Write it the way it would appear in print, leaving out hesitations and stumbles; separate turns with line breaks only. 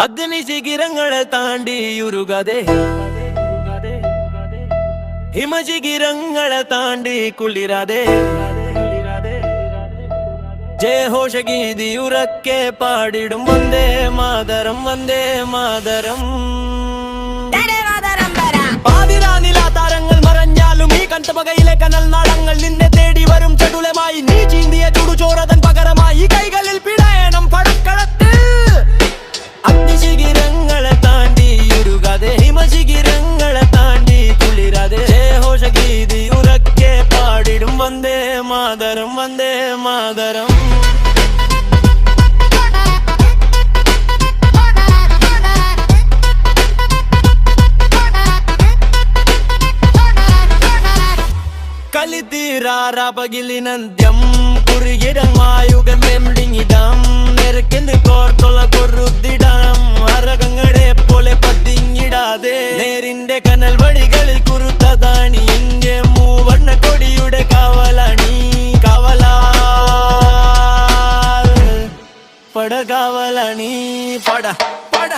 അഗ്നിശിഖിരങ്ങളെ താണ്ടി ഉരുകതെ ഹിമശിഖിരങ്ങളെ താണ്ടി കുളിരാതെ ജയഘോഷഗീതി ഉറക്കെ പാടിടും വന്ദേ മാതരം വന്ദേ മാതരം. താരങ്ങൾ മറഞ്ഞാലും ഈ കണ്ടപകയിലെ കനൽ നാളങ്ങൾ നിന്നെ തേടി വരും ചടുലമായി. നീ ചീന്തിയ ചുടുചോരതൻ പകരമായി കൈകളിൽ പിടയണം പടക്കളത്തിൽ. അഗ്നിശിഖിരങ്ങളെ താണ്ടി ഉരുകാതെ ഹിമശിഖിരങ്ങളെ താണ്ടി കുളിരാതെ ജയഘോഷഗീതി ഉറക്കെ പാടിടും വന്ദേ മാതരം വന്ദേ മാതരം. കലിതീരാറാ പകിലിനന്ത്യം കുറുകിടമായുഗമെമ്പിങ്ങിടാം. നിരക്കെന്ത് കോർത്തുള്ള കൊറുതിടാം അരകങ്ങളെ പോലെ പതിങ്ങിടാതെ നേരിന്റെ കനൽ വഴികളിൽ കുറുത്തതാണി എന്റെ മൂവർണ്ണ കൊടിയുടെ കാവലാണി. കാവലാ പട കാവലാണി പട പട